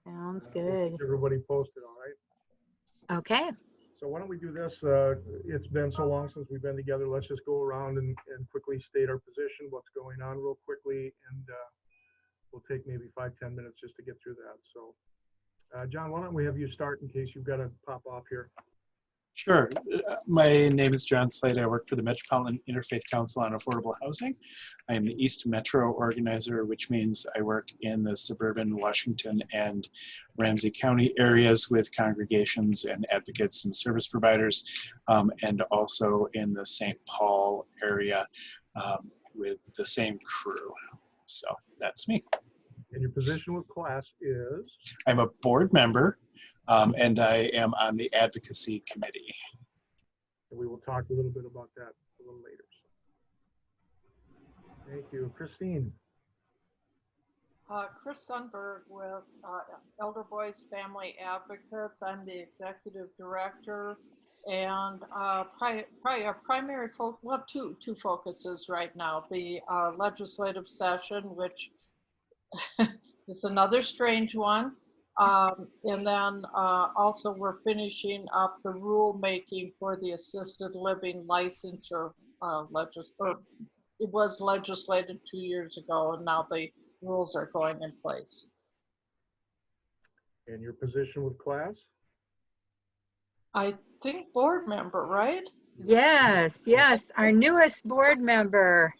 Sounds We'll keep good. everybody posted, all right? Okay. So why don't we do this? It's been so long since we've been together. Let's just go around and quickly state our position, what's going on real quickly, and we'll take maybe 5-10 minutes just to get through that. So, John, why don't we have you start in case you've got to pop off here? Sure. My name is John Slade. I work for the Metropolitan Interfaith Council on Affordable Housing. I am the East Metro organizer, which means I work in the suburban Washington and Ramsey County areas with congregations and advocates and service providers, and also in the St. Paul area with the same crew. So that's me. And your position with CLAS is? I'm a board member, and I am on the advocacy committee. And we will talk a little bit about that a little later. Thank you. Christine. Chris Sundberg with Elder Boys Family Advocates. I'm the executive director, and probably our primary focus, well, two focuses right now: the legislative session, which is another strange one, and then also we're finishing up the rulemaking for the assisted living licensure. It was legislated 2 years ago, and now the rules are going in place. And your position with CLAS? I think board member, right? Yes, yes, our newest board member.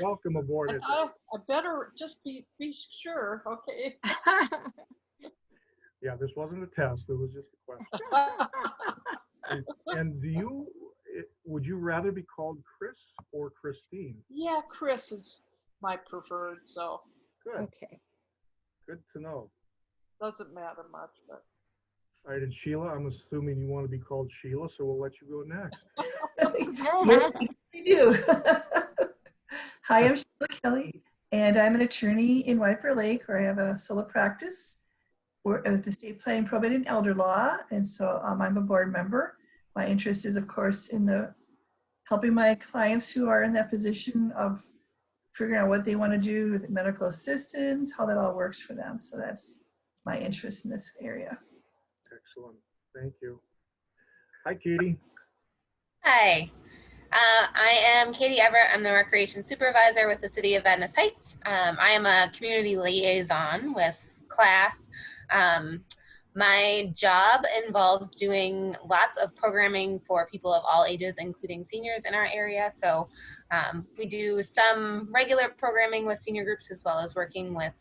Welcome aboard. I better just be sure, okay? Yeah, this wasn't a test. It was just a question. And would you rather be called Chris or Christine? Yeah, Chris is my preferred, so. Good. Okay. Good to know. Doesn't matter much, but. All right, and Sheila, I'm assuming you want to be called Sheila, so we'll let you go next. Yes, I do. Hi, I'm Sheila Kelly, and I'm an attorney in White Lake, where I have a solo practice with the state planning, probate, and elder law, and so I'm a board member. My interest is, of course, in helping my clients who are in that position of figuring out what they want to do with medical assistance, how that all works for them. So that's my interest in this area. Excellent. Thank you. Hi, Katie. Hi, I am Katie Everett. I'm the recreation supervisor with the City of Venice Heights. I am a community liaison with CLAS. My job involves doing lots of programming for people of all ages, including seniors in our area. So we do some regular programming with senior groups, as well as working with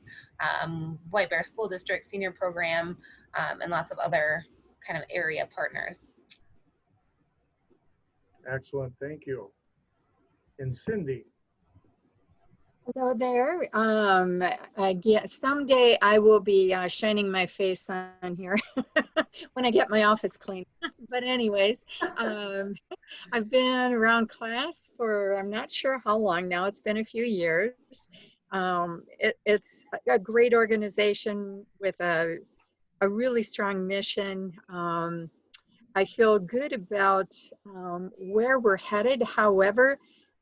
White Bear School District Senior Program and lots of other kind of area partners. Excellent. Thank you. And Cindy. Hello there. Again, someday I will be shining my face on here when I get my office clean. But anyways, I've been around CLAS for I'm not sure how long now. It's been a few years. It's a great organization with a really strong mission. I feel good about where we're headed. However,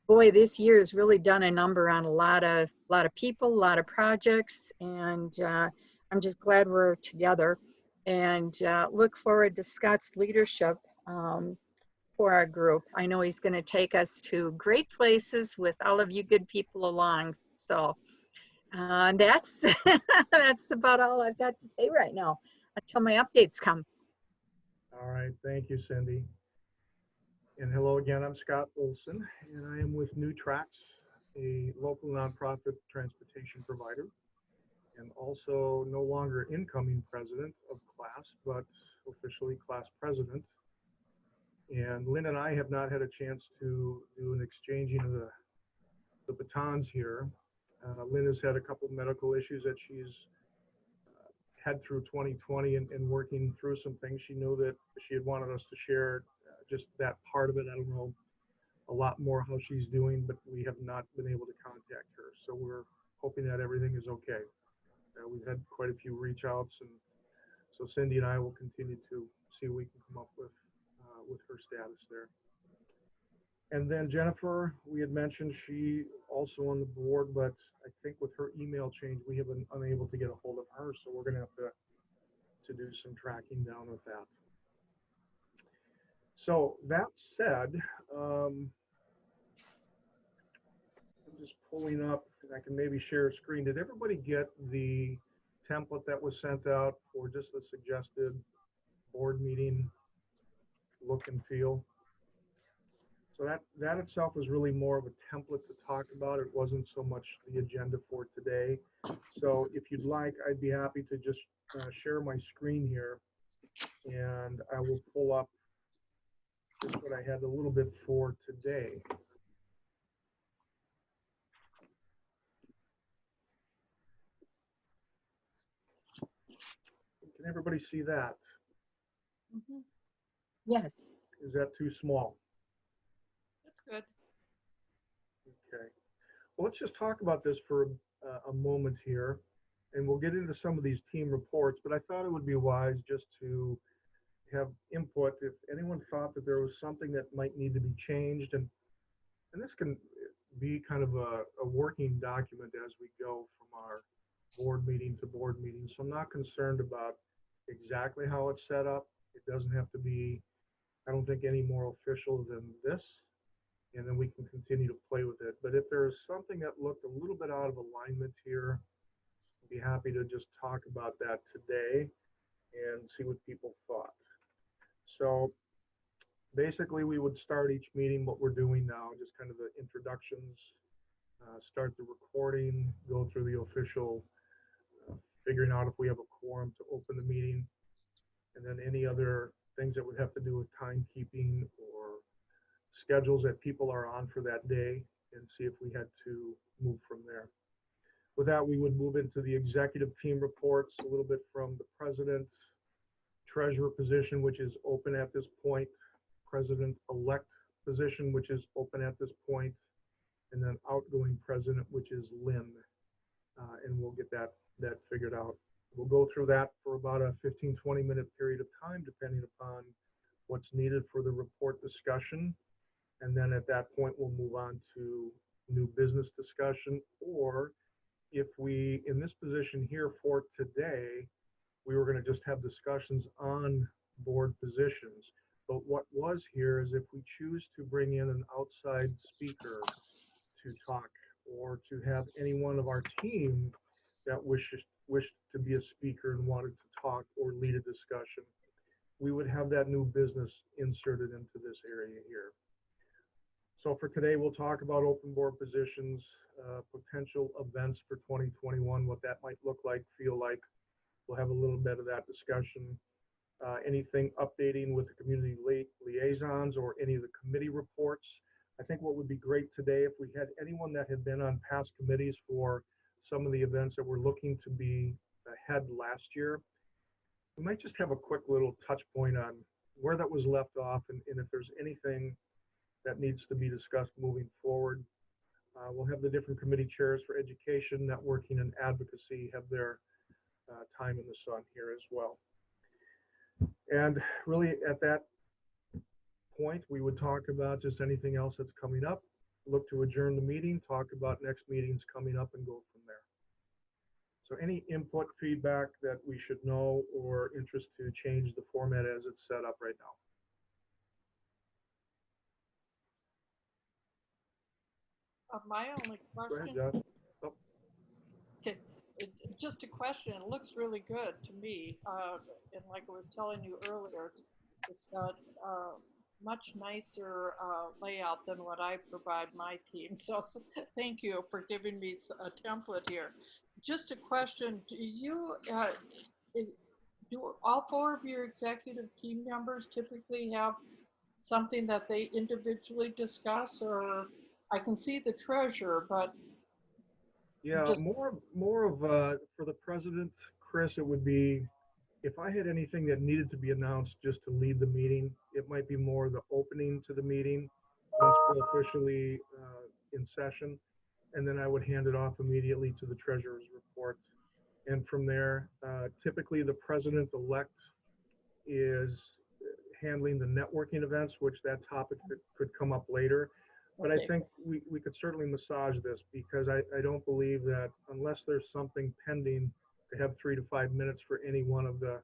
boy, this year has really done a number on a lot of people, a lot of projects, and I'm just glad we're together and look forward to Scott's leadership for our group. I know he's going to take us to great places with all of you good people along. So that's that's about all I've got to say right now until my updates come. All right. Thank you, Cindy. And hello again, I'm Scott Olson, and I am with New Tracks, a local nonprofit transportation provider, and also no longer incoming president of CLAS, but officially CLAS president. And Lynn and I have not had a chance to do an exchanging of the batons here. Lynn has had a couple of medical issues that she's had through 2020 and working through some things. She knew that she had wanted us to share just that part of it. I don't know a lot more how she's doing, but we have not been able to contact her. So we're hoping that everything is okay. We've had quite a few reach outs, and so Cindy and I will continue to see what we can come up with her status there. And then Jennifer, we had mentioned she also on the board, but I think with her email change, we have been unable to get a hold of her. So we're going to have to to do some tracking down with that. So that said, I'm just pulling up, and I can maybe share a screen. Did everybody get the template that was sent out for just the suggested board meeting look and feel? So that itself was really more of a template to talk about. It wasn't so much the agenda for today. So if you'd like, I'd be happy to just share my screen here, and I will pull up just what I had a little bit for today. Can everybody see that? Mhm. Yes. Is that too small? That's good. Okay. Well, let's just talk about this for a moment here, and we'll get into some of these team reports, but I thought it would be wise just to have input if anyone thought that there was something that might need to be changed, and this can be kind of a working document as we go from our board meeting to board meeting. So I'm not concerned about exactly how it's set up. It doesn't have to be, I don't think, any more official than this, and then we can continue to play with it. But if there is something that looked a little bit out of alignment here, I'd be happy to just talk about that today and see what people thought. So basically, we would start each meeting what we're doing now, just kind of the introductions, start the recording, go through the official, figuring out if we have a quorum to open the meeting, and then any other things that would have to do with timekeeping or schedules that people are on for that day, and see if we had to move from there. With that, we would move into the executive team reports, a little bit from the president, treasurer position, which is open at this point, president-elect position, which is open at this point, and then outgoing president, which is Lynn. And we'll get that figured out. We'll go through that for about a 15-20 minute period of time, depending upon what's needed for the report discussion. And then at that point, we'll move on to new business discussion, or if we, in this position here for today, we were going to just have discussions on board positions. But what was here is if we choose to bring in an outside speaker to talk, or to have any one of our team that wished to be a speaker and wanted to talk or lead a discussion, we would have that new business inserted into this area here. So for today, we'll talk about open board positions, potential events for 2021, what that might look like, feel like. We'll have a little bit of that discussion. Anything updating with the community liaisons or any of the committee reports. I think what would be great today, if we had anyone that had been on past committees for some of the events that we're looking to be ahead last year, we might just have a quick little touch point on where that was left off, and if there's anything that needs to be discussed moving forward. We'll have the different committee chairs for education, networking, and advocacy have their time in the sun here as well. And really at that point, we would talk about just anything else that's coming up, look to adjourn the meeting, talk about next meetings coming up, and go from there. So any input, feedback that we should know, or interest to change the format as it's set up right now? My only Go ahead, question, Josh. Oh, okay, just a question. It looks really good to me. And like I was telling you earlier, it's got much nicer layout than what I provide my team. So thank you for giving me a template here. Just a question. Do all four of your executive team members typically have something that they individually discuss, or I can see the treasurer, but yeah, just more of for the president, Chris, it would be if I had anything that needed to be announced just to lead the meeting, it might be more the opening to the meeting once we're officially in session, and then I would hand it off immediately to the treasurer's report. And from there, typically the president-elect is handling the networking events, which that topic could come up later. But I okay. think we could certainly massage this, because I don't believe that unless there's something pending, to have 3 to 5 minutes for any one of the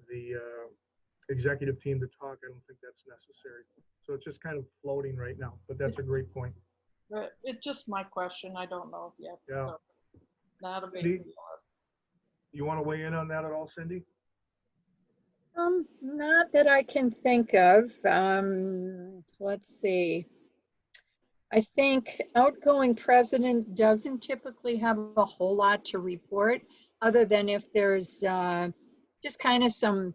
the executive team to talk, I don't think that's necessary. So it's just kind of floating right now, but that's a great point. It's just my question. I don't know yet. Yeah. So not a big Cindy? deal. You want to weigh in on that at all, Cindy? Not that I can think of. Let's see. I think outgoing president doesn't typically have a whole lot to report, other than if there's just kind of some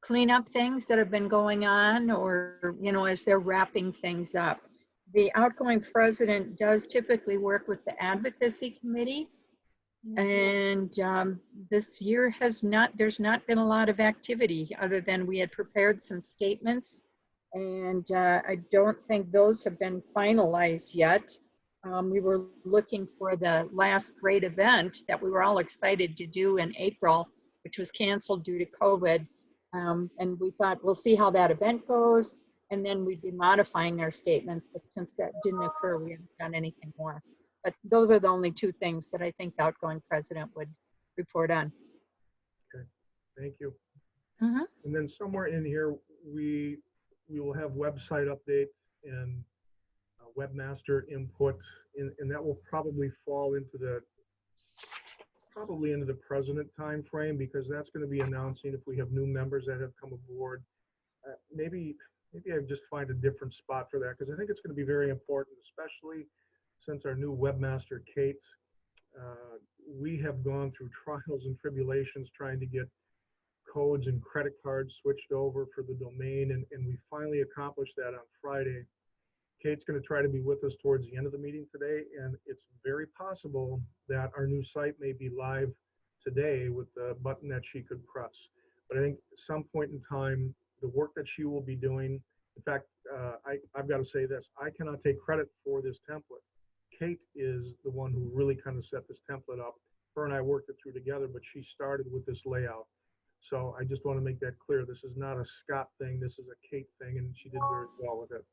cleanup things that have been going on, or, you know, as they're wrapping things up. The outgoing president does typically work with the advocacy committee. And this year there's not been a lot of activity, other than we had prepared some statements. And I don't think those have been finalized yet. We were looking for the last great event that we were all excited to do in April, which was canceled due to COVID. And we thought, we'll see how that event goes, and then we'd be modifying our statements. But since that didn't occur, we haven't done anything more. But those are the only two things that I think the outgoing president would report on. Thank you. Mhm. And then somewhere in here, we will have website updates and webmaster input, and that will probably fall into the president time frame, because that's going to be announcing if we have new members that have come aboard. Maybe I just find a different spot for that, because I think it's going to be very important, especially since our new webmaster, Kate. We have gone through trials and tribulations trying to get codes and credit cards switched over for the domain, and we finally accomplished that on Friday. Kate's going to try to be with us towards the end of the meeting today, and it's very possible that our new site may be live today with the button that she could press. But I think at some point in time, the work that she will be doing, in fact, I've got to say this, I cannot take credit for this template. Kate is the one who really kind of set this template up. Her and I worked it through together, but she started with this layout. So I just want to make that clear. This is not a Scott thing. This is a Kate thing, and she did very well with it.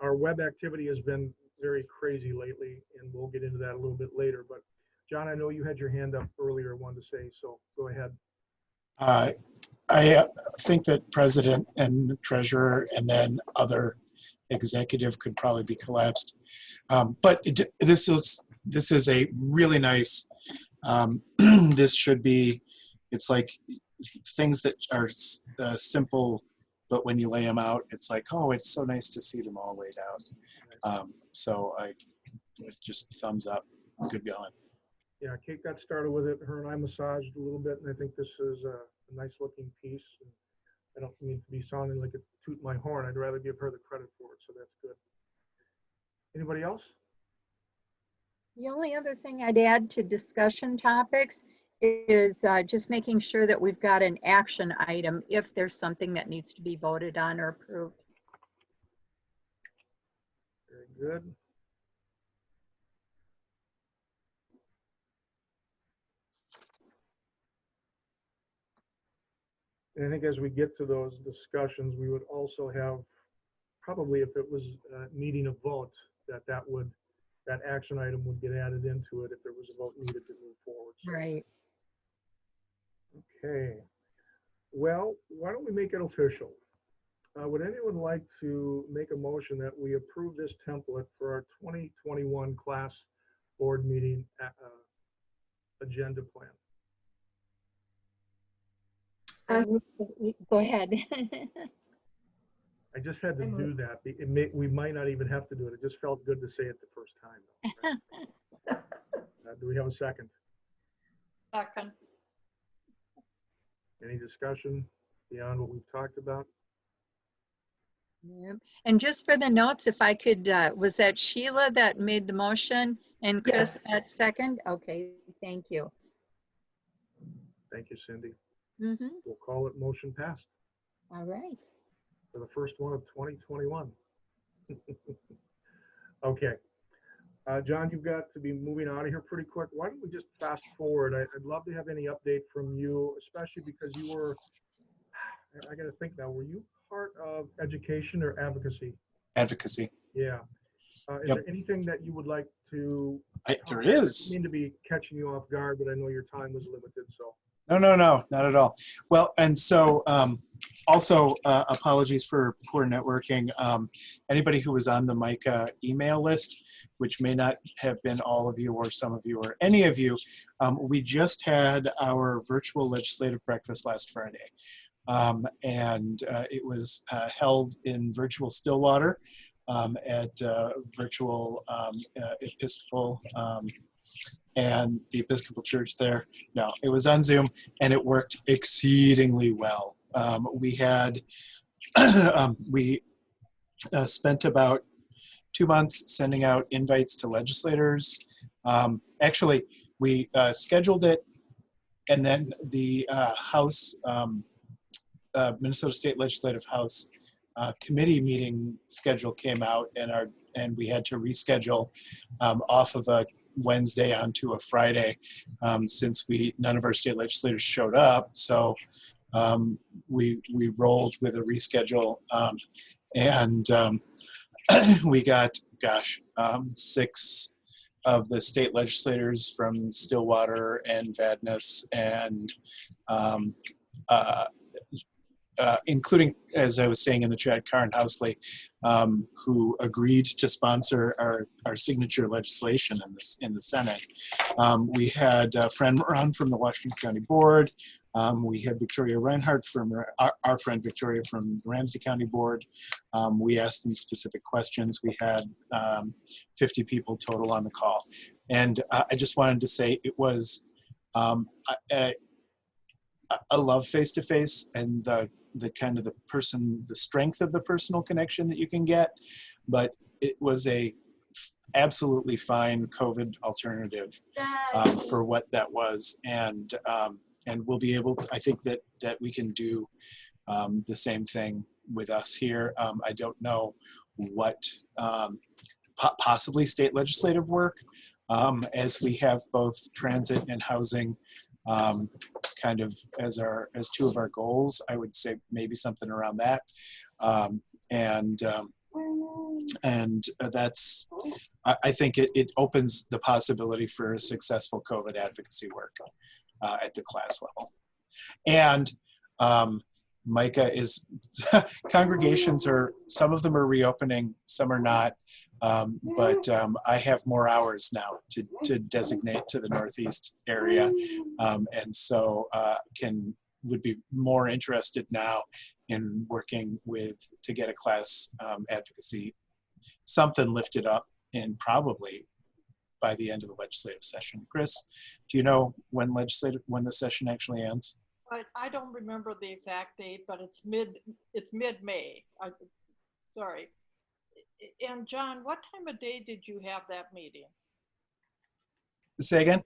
Our web activity has been very crazy lately, and we'll get into that a little bit later. But John, I know you had your hand up earlier, wanted to say, so go ahead. I think that president and treasurer and then other executive could probably be collapsed. But this is a really nice, this should be, it's like things that are simple, but when you lay them out, it's like, oh, it's so nice to see them all laid out. So it's just thumbs up, good going. Yeah, Kate got started with it. Her and I massaged a little bit, and I think this is a nice looking piece. And I don't mean to be sounding like a toot my horn. I'd rather give her the credit for it, so that's good. Anybody else? The only other thing I'd add to discussion topics is just making sure that we've got an action item if there's something that needs to be voted on or approved. Very good. And I think as we get to those discussions, we would also have, probably if it was needing a vote, that action item would get added into it if there was a vote needed to move forward. So, Right. okay. Well, why don't we make it official? Would anyone like to make a motion that we approve this template for our 2021 class board meeting agenda plan? Go ahead. I just had to do that. We might not even have to do it. It just felt good to say it the first time. Right? Do we have a second? Second. Any discussion beyond what we've talked about? Yep. And just for the notes, if I could, was that Sheila that made the motion and Chris Yes. at second? Okay, thank you. Thank you, Cindy. Mm-hmm. We'll call it motion passed All right. for the first one of 2021. Okay. John, you've got to be moving out of here pretty quick. Why don't we just fast forward? I'd love to have any update from you, especially because you were, I got to think now, were you part of education or advocacy? Advocacy. Yeah. Is Yep. there anything that you would like to? There I is. didn't mean to be catching you off guard, but I know your time was limited, so. No, not at all. Well, and so also apologies for poor networking. Anybody who was on the MICA email list, which may not have been all of you or some of you or any of you, we just had our virtual legislative breakfast last Friday. And it was held in virtual Stillwater at virtual Episcopal and the Episcopal Church there. No, it was on Zoom, and it worked exceedingly well. We had we spent about 2 months sending out invites to legislators. Actually, we scheduled it, and then the House, Minnesota State Legislative House committee meeting schedule came out, and we had to reschedule off of a Wednesday onto a Friday since none of our state legislators showed up. So we rolled with a reschedule, and we got, 6 of the state legislators from Stillwater and Vadnais and including, as I was saying in the chat, Karen Housley, who agreed to sponsor our signature legislation in the Senate. We had Fran Moran from the Washington County Board. We had Victoria Reinhardt from our friend Victoria from Ramsey County Board. We asked them specific questions. We had 50 people total on the call. And I just wanted to say it was, I love face-to-face and the kind of the strength of the personal connection that you can get, but it was a absolutely fine COVID alternative for what that was. And we'll be able to, I think that we can do the same thing with us here. I don't know what possibly state legislative work, as we have both transit and housing kind of as 2 of our goals. I would say maybe something around that. And that's, I think it opens the possibility for successful COVID advocacy work at the class level. And MICA is, congregations some of them are reopening, some are not. But I have more hours now to designate to the Northeast area, and so would be more interested now in working to get a class advocacy something lifted up, and probably by the end of the legislative session. Chris, do you know when the session actually ends? I don't remember the exact date, but it's mid-May. Sorry. And John, what time of day did you have that meeting? Say again?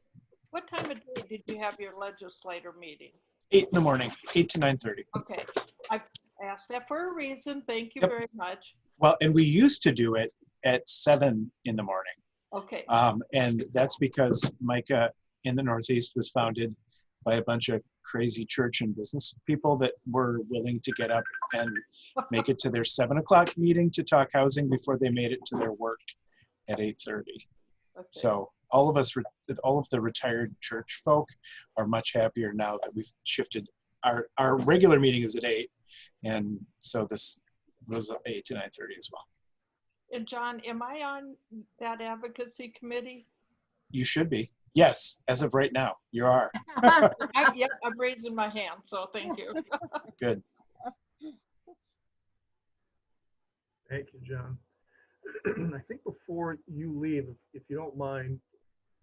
What time of day did you have your legislator meeting? 8 in the morning, 8 to 9:30. Okay, I asked that for a reason. Thank you Yep. very much. Well, and we used to do it at 7 in the morning. Okay. And that's because MICA in the Northeast was founded by a bunch of crazy church and business people that were willing to get up and make it to their 7 o'clock meeting to talk housing before they made it to their work at 8:30. Okay. So all of the retired church folk are much happier now that we've shifted. Our regular meeting is at 8, and so this was 8 to 9:30 as well. And John, am I on that advocacy committee? You should be. Yes, as of right now, you are. Yep, I'm raising my hand, so thank you. Good. Thank you, John. I think before you leave, if you don't mind,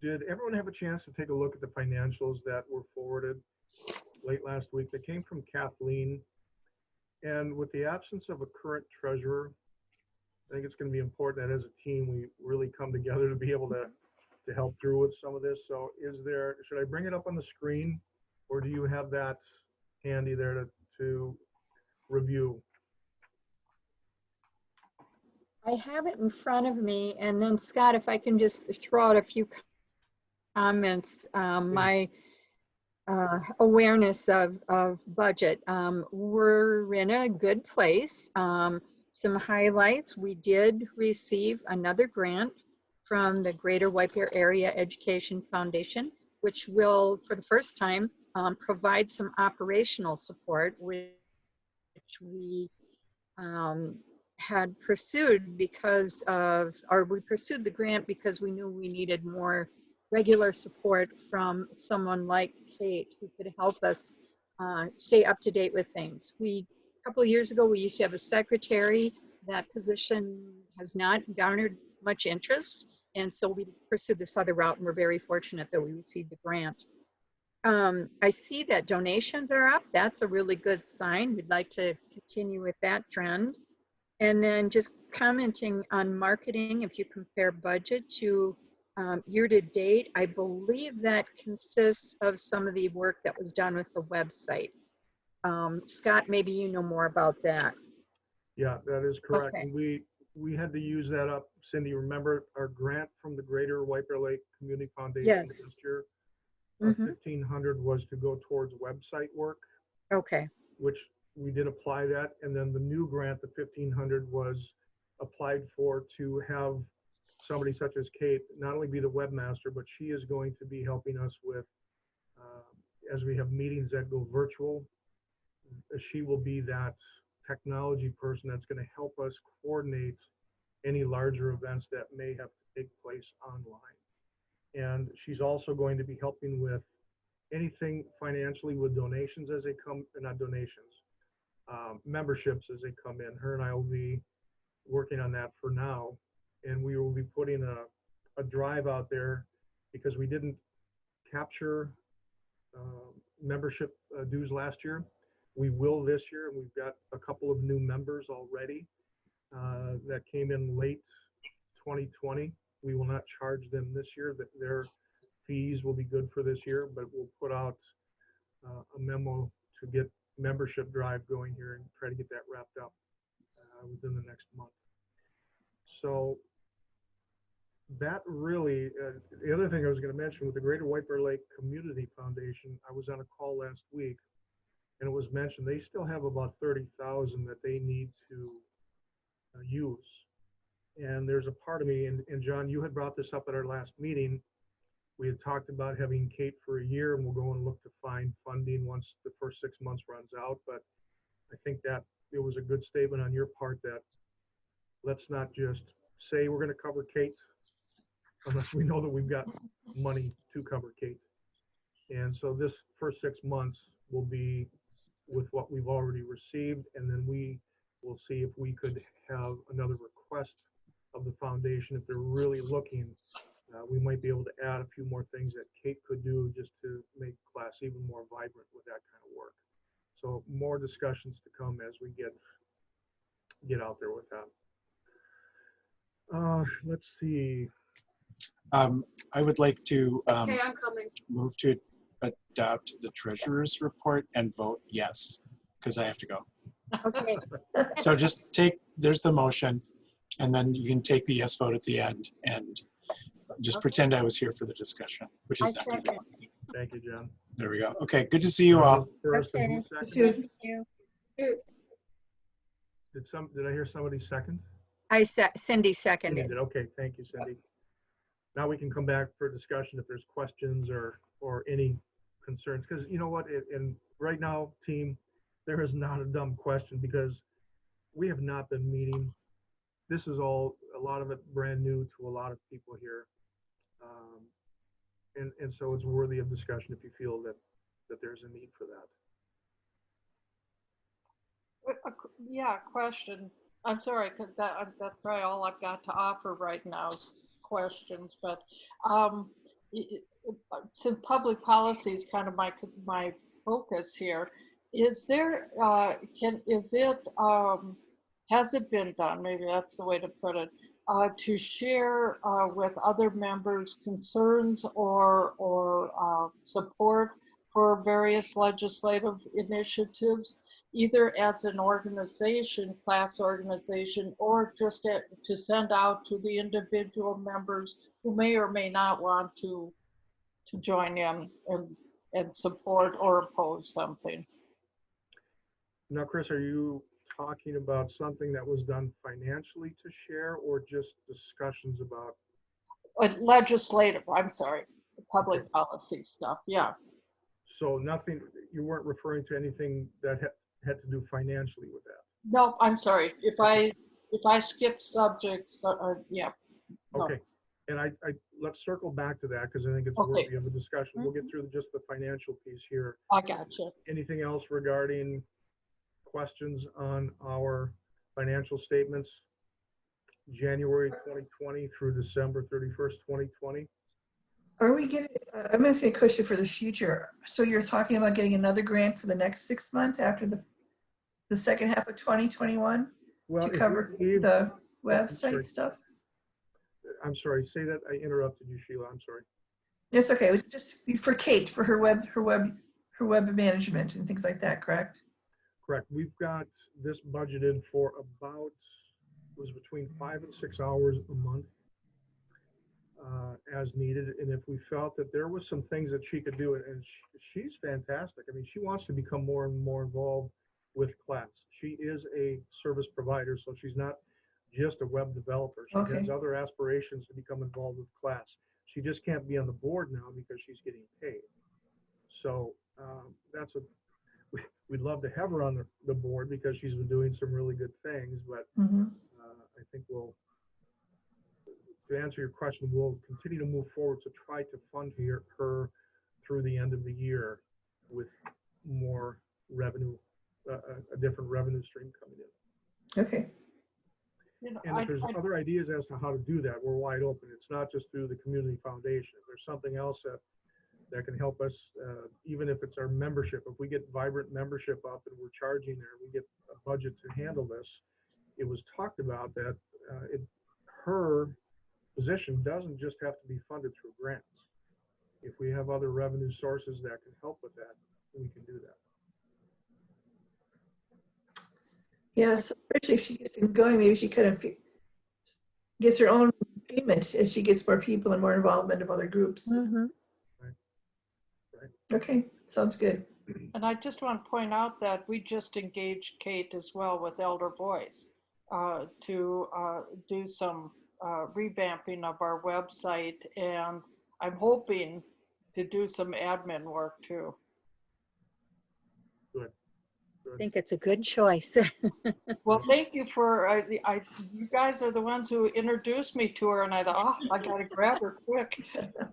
did everyone have a chance to take a look at the financials that were forwarded late last week? They came from Kathleen. And with the absence of a current treasurer, I think it's going to be important that as a team, we really come together to be able to help through with some of this. So should I bring it up on the screen, or do you have that handy there to review? I have it in front of me, and then Scott, if I can just throw out a few comments, my awareness of budget. We're in a good place. Some highlights: we did receive another grant from the Greater White Bear Area Education Foundation, which will, for the first time, provide some operational support, which we had pursued because of, or we pursued the grant because we knew we needed more regular support from someone like Kate who could help us stay up to date with things. A couple of years ago, we used to have a secretary. That position has not garnered much interest. And so we pursued this other route, and we're very fortunate that we received the grant. I see that donations are up. That's a really good sign. We'd like to continue with that trend. And then just commenting on marketing, if you compare budget to year to date, I believe that consists of some of the work that was done with the website. Scott, maybe you know more about that. Yeah, that is correct. Okay. And we had to use that up. Cindy, remember our grant from the Greater White Bear Lake Community Foundation Yes. this year? Mhm. 1,500 was to go towards website work, Okay. which we did apply that. And then the new grant, the 1,500 was applied for to have somebody such as Kate not only be the webmaster, but she is going to be helping us with, as we have meetings that go virtual, she will be that technology person that's going to help us coordinate any larger events that may have to take place online. And she's also going to be helping with anything financially with donations as they come, not donations, memberships as they come in. Her and I will be working on that for now. And we will be putting a drive out there because we didn't capture membership dues last year. We will this year, and we've got a couple of new members already that came in late 2020. We will not charge them this year. Their fees will be good for this year, but we'll put out a memo to get membership drive going here and try to get that wrapped up within the next month. So that really, the other thing I was going to mention with the Greater White Bear Lake Community Foundation, I was on a call last week, and it was mentioned they still have about 30,000 that they need to use. And there's a part of me, and John, you had brought this up at our last meeting. We had talked about having Kate for a year, and we'll go and look to find funding once the first 6 months runs out. But I think that it was a good statement on your part that let's not just say we're going to cover Kate unless we know that we've got money to cover Kate. And so this first 6 months will be with what we've already received, and then we will see if we could have another request of the foundation. If they're really looking, we might be able to add a few more things that Kate could do just to make class even more vibrant with that kind of work. So more discussions to come as we get out there with that. Let's see. I would like to Okay, I'm coming. move to adopt the treasurer's report and vote yes, because I have to go. Okay. So just there's the motion, and then you can take the yes vote at the end and just pretend I was here for the discussion, which is not going to be long. Thank you, John. There we go. Okay, good to see you all. First, and who Okay. seconded? Thank you. Did I hear somebody second? Cindy Cindy seconded. did. Okay, thank you, Cindy. Now we can come back for discussion if there's questions or any concerns. Because you know what, and right now, team, there is not a dumb question because we have not been meeting. This is all, a lot of it brand new to a lot of people here. And so it's worthy of discussion if you feel that there's a need for that. Yeah, question. I'm sorry, because that's probably all I've got to offer right now is questions. But so public policy is kind of my focus here. Is there has it been done? Maybe that's the way to put it. To share with other members concerns or support for various legislative initiatives, either as an organization, class organization, or just to send out to the individual members who may or may not want to join in and support or oppose something. Now, Chris, are you talking about something that was done financially to share or just discussions about? Legislative, I'm sorry, public policy stuff, yeah. So nothing, you weren't referring to anything that had to do financially with that? No, I'm sorry. If I skip subjects, yeah. No. Okay, and let's circle back to that because I think it's Okay. worthy of a discussion. We'll get through just the financial piece here. I gotcha. Anything else regarding questions on our financial statements? January 2020 through December 31st, 2020? Are we getting, I'm asking a question for the future. So you're talking about getting another grant for the next 6 months after the second half of 2021 Well, to if we cover gave- the sorry. website stuff? I'm sorry, say that, I interrupted you, Sheila, I'm sorry. It's okay. It was just for Kate, for her web management and things like that, correct? Correct, we've got this budgeted for about, it was between 5 and 6 hours a month as needed. And if we felt that there was some things that she could do, and she's fantastic. I mean, she wants to become more and more involved with class. She is a service provider, so she's not just a web developer. She Okay. has other aspirations to become involved with class. She just can't be on the board now because she's getting paid. So we'd love to have her on the board because she's been doing some really good things, but Mm-hmm. I think to answer your question, we'll continue to move forward to try to fund her through the end of the year with more revenue, a different revenue stream coming in. Okay. You know, And if there's other ideas as to how to do that, we're wide open. It's not just through the community foundation. If there's something else that can help us, even if it's our membership. If we get Vibrant membership up and we're charging there, we get a budget to handle this. It was talked about that her position doesn't just have to be funded through grants. If we have other revenue sources that can help with that, we can do that. Yeah, so especially if she gets things going, maybe she kind of gets her own payment as she gets more people and more involvement of other groups. Mhm. Okay, sounds good. And I just want to point out that we just engaged Kate as well with Elder Voice to do some revamping of our website, and I'm hoping to do some admin work too. I think it's a good choice. Well, thank you for, you guys are the ones who introduced me to her, and I thought, oh, I gotta grab her quick.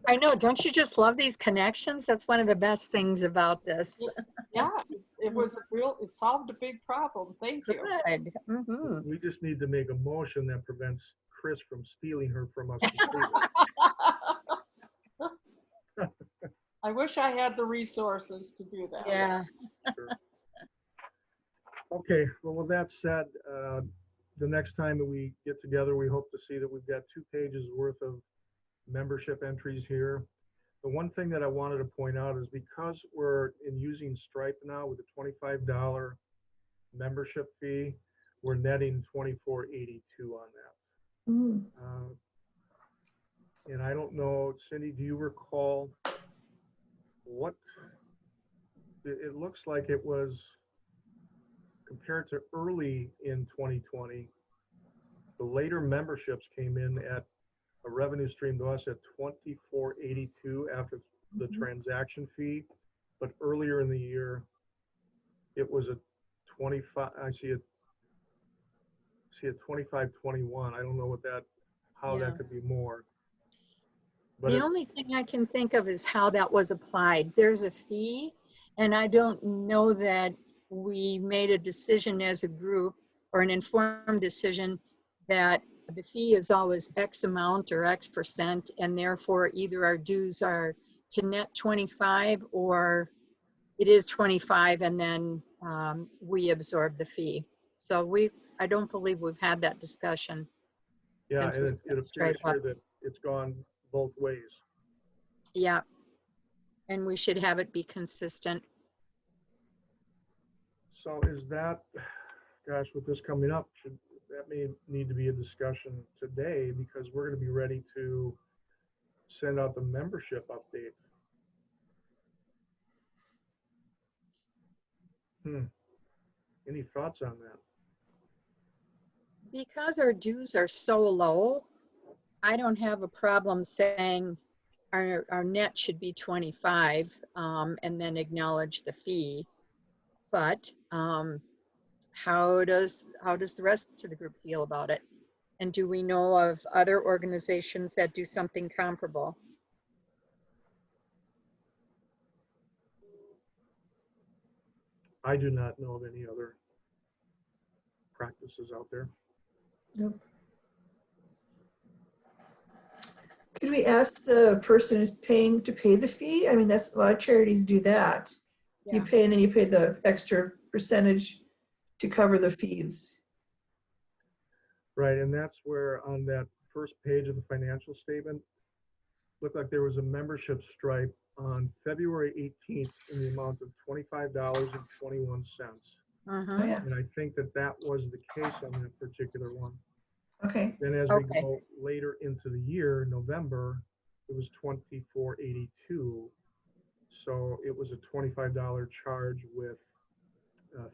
I know, don't you just love these connections? That's one of the best things about this. Yeah, it solved a big problem. Thank you. Good. Mhm. We just need to make a motion that prevents Chris from stealing her from us completely. I wish I had the resources to do that. Yeah. Sure. Okay, well, with that said, the next time that we get together, we hope to see that we've got 2 pages worth of membership entries here. The one thing that I wanted to point out is because we're using Stripe now with a $25 membership fee, we're netting $24.82 on that. Mm. And I don't know, Cindy, do you recall what, it looks like it was compared to early in 2020, the later memberships came in at a revenue stream to us at $24.82 after the transaction fee, but earlier in the year, it was a 25. I see a 25.21. I don't know how Yeah. that could be more. But The only thing I can think of is how that was applied. There's a fee, and I don't know that we made a decision as a group or an informed decision that the fee is always X amount or X percent, and therefore either our dues are to net 25 or it is 25 and then we absorb the fee. So I don't believe we've had that discussion. yeah, since and we it appears straight up. here that it's gone both ways. Yeah. And we should have it be consistent. So is that, gosh, with this coming up, that may need to be a discussion today because we're going to be ready to send out the membership update. Any thoughts on that? Because our dues are so low, I don't have a problem saying our net should be 25, and then acknowledge the fee. But how does the rest of the group feel about it? And do we know of other organizations that do something comparable? I do not know of any other practices out there. Nope. Could we ask the person who's paying to pay the fee? I mean, that's a lot of charities do that. You Yeah. pay and then you pay the extra percentage to cover the fees. Right, and that's where on that first page of the financial statement, looked like there was a membership stripe on February 18th in the amount of $25.21. Oh, Mhm. yeah. And I think that that was the case on that particular one. Okay. Then as we Okay. go later into the year, November, it was $24.82. So it was a $25 charge with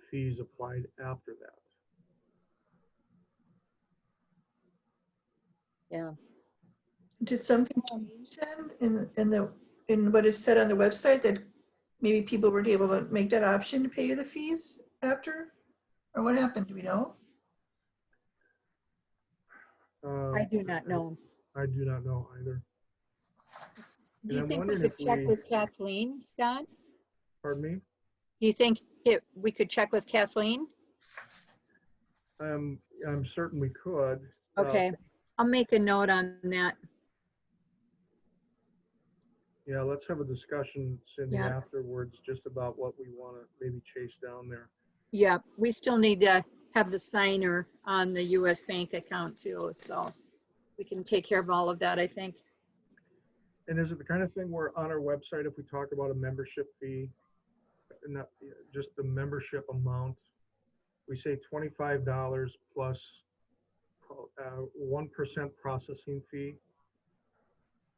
fees applied after that. Yeah. Did something change then in what is said on the website that maybe people weren't able to make that option to pay you the fees after? Or what happened? Do we know? I do not know. I do not know either. Do you I'm think we wondering could if check we- with Kathleen, Scott? Pardon me? Do you think we could check with Kathleen? I'm certain we could. Okay, I'll make a note on that. Yeah, let's have a discussion, Cindy, Yeah. afterwards, just about what we want to maybe chase down there. Yeah, we still need to have the signer on the US bank account too, so we can take care of all of that, I think. And is it the kind of thing where on our website, if we talk about a membership fee, not just the membership amount, we say $25 plus 1% processing fee?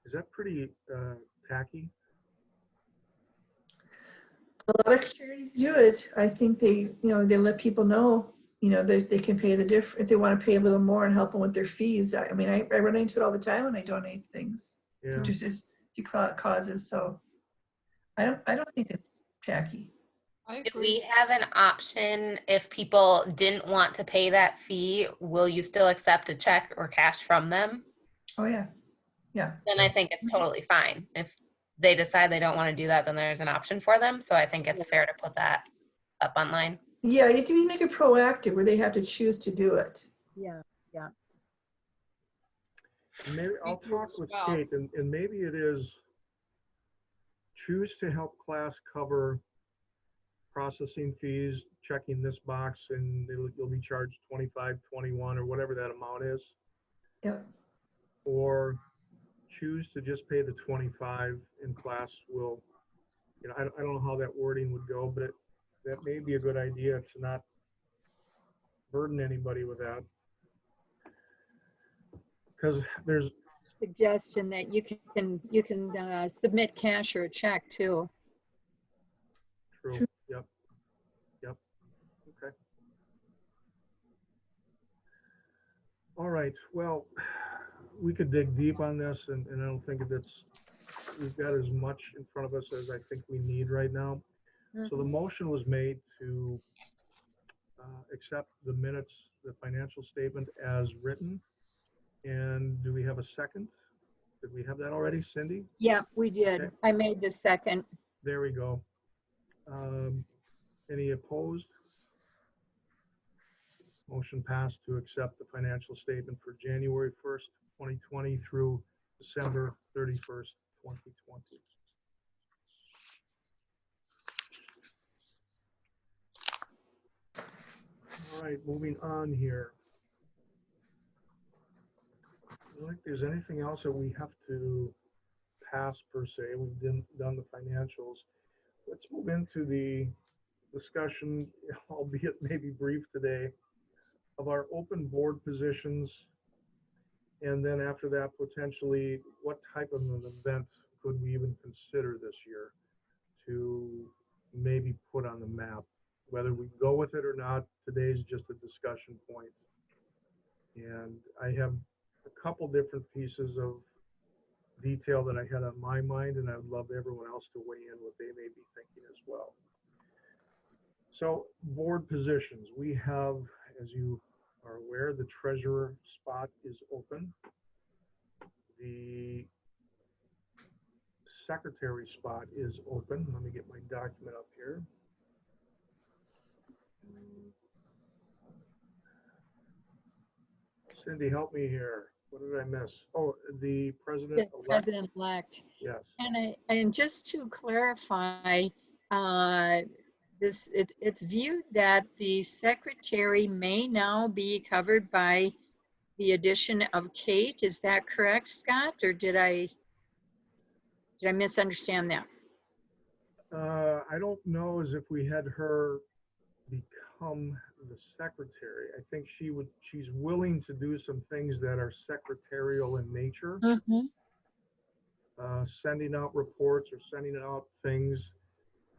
Is that pretty tacky? A lot of charities do it. I think they let people know, they can pay the difference if they want to pay a little more and help them with their fees. I mean, I run into it all the time when I donate things Yeah. to causes. So I don't think it's tacky. I Did agree. we have an option if people didn't want to pay that fee? Will you still accept a check or cash from them? Oh yeah, yeah. Then I think it's totally fine. If they decide they don't want to do that, then there's an option for them. So I think it's fair to put that up online. Yeah, you have to make it proactive where they have to choose to do it. Yeah, Maybe I'll Me too talk as with well. Kate, and maybe it is choose to help class cover processing fees, checking this box, and you'll be charged 25, 21, or whatever that amount is. Yep. Or choose to just pay the 25, and class will, I don't know how that wording would go, but that may be a good idea to not burden anybody with that. Because there's, suggestion that you can submit cash or a check too. true, yep, okay. All right, well, we could dig deep on this, and I don't think we've got as much in front of us as I think we need right now. So the motion was made to accept the minutes, the financial statement as written. And do we have a second? Did we have that already, Cindy? Yeah, we did. Okay. I made the second. There we go. Any opposed? Motion passed to accept the financial statement for January 1st, 2020 through December 31st, 2020. All right, moving on here. I don't think there's anything else that we have to pass per se. We've done the financials. Let's move into the discussion, albeit maybe brief today, of our open board positions. And then after that, potentially, what type of an event could we even consider this year to maybe put on the map? Whether we go with it or not, today's just a discussion point. And I have a couple different pieces of detail that I had on my mind, and I would love everyone else to weigh in what they may be thinking as well. So board positions, we have, as you are aware, the treasurer spot is open. The secretary spot is open. Let me get my document up here. Cindy, help me here. What did I miss? Oh, the The president-elect. president-elect. Yes. And just to clarify, it's viewed that the secretary may now be covered by the addition of Kate. Is that correct, Scott? Or did I misunderstand that? I don't know as if we had her become the secretary. I think she's willing to do some things that are secretarial in nature, sending out reports or sending out things,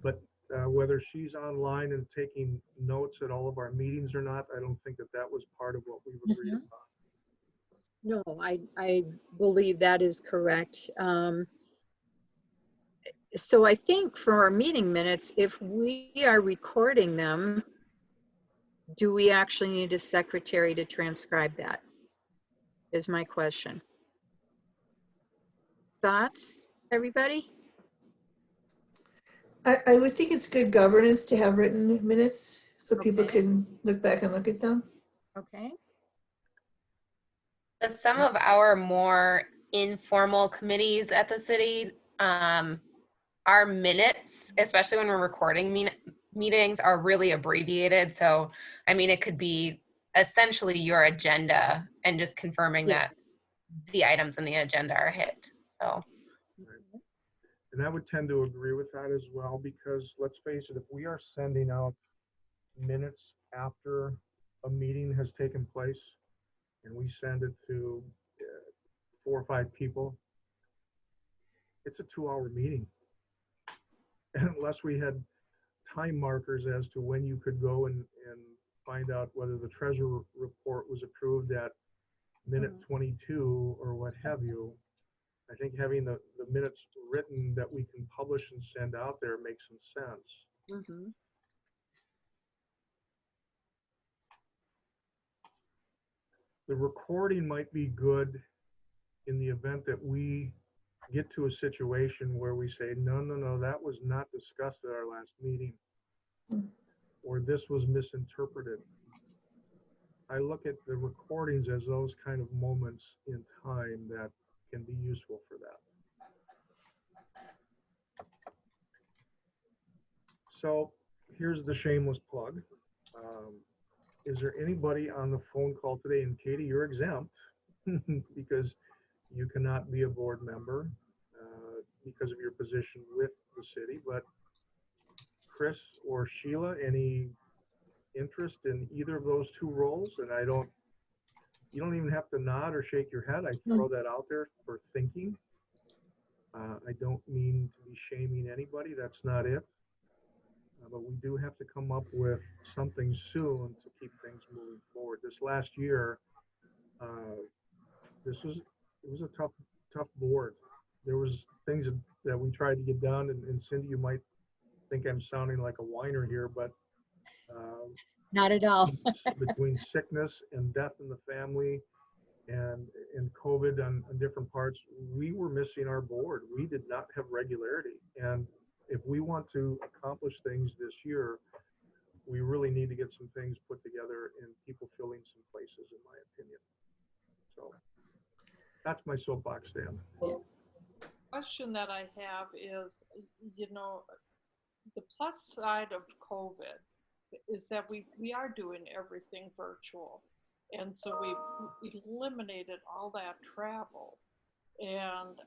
but whether she's online and taking notes at all of our meetings or not, I don't think that was part of what we've agreed upon. No, I believe that is correct. So I think for our meeting minutes, if we are recording them, do we actually need a secretary to transcribe that? Is my question. Thoughts, everybody? I would think it's good governance to have written minutes so people Okay. can look back and look at them. Okay. But some of our more informal committees at the city, our minutes, especially when we're recording meetings, are really abbreviated. So, I mean, it could be essentially your agenda and just confirming Yeah. that the items in the agenda are hit. So, And I would tend to agree with that as well, because let's face it, if we are sending out minutes after a meeting has taken place and we send it to 4 or 5 people, it's a 2-hour meeting. And unless we had time markers as to when you could go and find out whether the treasurer report was approved at minute 22 or what have you, I think having the minutes written that we can publish and send out there makes some sense. The recording might be good in the event that we get to a situation where we say, no, that was not discussed at our last meeting, or this was misinterpreted. I look at the recordings as those kind of moments in time that can be useful for that. So here's the shameless plug. Is there anybody on the phone call today? And Katie, you're exempt because you cannot be a board member because of your position with the city. But Chris or Sheila, any interest in either of those 2 roles? And you don't even have to nod or shake your head. I throw that out there for thinking. I don't mean to be shaming anybody. That's not it. But we do have to come up with something soon to keep things moving forward. This last year, it was a tough board. There was things that we tried to get done, and Cindy, you might think I'm sounding like a whiner here, but Not at all. between sickness and death in the family and COVID on different parts, we were missing our board. We did not have regularity. And if we want to accomplish things this year, we really need to get some things put together and people filling some places, in my opinion. So that's my soapbox stand. Question that I have is, the plus side of COVID is that we are doing everything virtual. And so we eliminated all that travel. And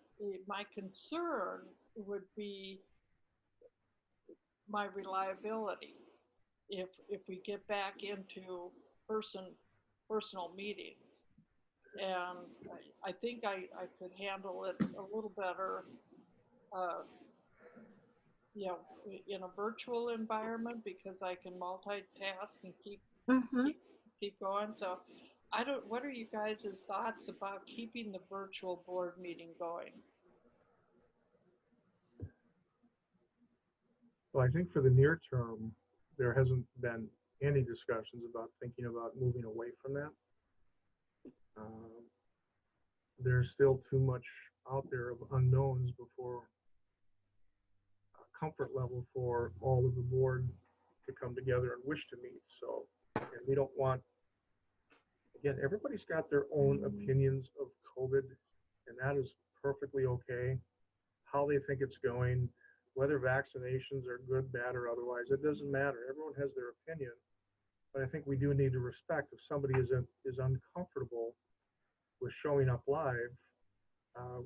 my concern would be my reliability if we get back into personal meetings. And I think I could handle it a little better, in a virtual environment, because I can multitask and keep going. So what are you guys' thoughts about keeping the virtual board meeting going? Well, I think for the near term, there hasn't been any discussions about thinking about moving away from that. There's still too much out there of unknowns before a comfort level for all of the board to come together and wish to meet. So, and we don't want, again, everybody's got their own opinions of COVID, and that is perfectly okay. How they think it's going, whether vaccinations are good, bad, or otherwise, it doesn't matter. Everyone has their opinion. But I think we do need to respect if somebody is uncomfortable with showing up live,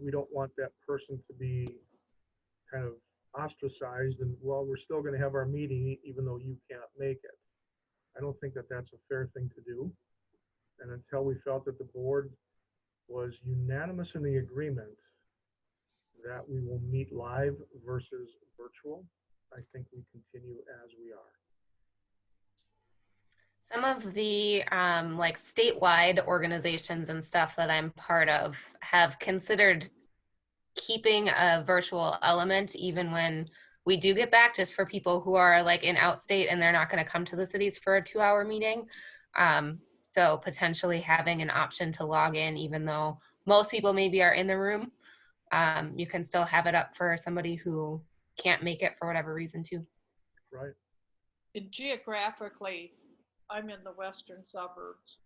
we don't want that person to be kind of ostracized and, well, we're still going to have our meeting even though you can't make it. I don't think that that's a fair thing to do. And until we felt that the board was unanimous in the agreement that we will meet live versus virtual, I think we continue as we are. Some of the like statewide organizations and stuff that I'm part of have considered keeping a virtual element even when we do get back, just for people who are like in outstate and they're not going to come to the cities for a 2-hour meeting. So potentially having an option to log in, even though most people maybe are in the room, you can still have it up for somebody who can't make it for whatever reason too. Right. And geographically, I'm in the western suburbs.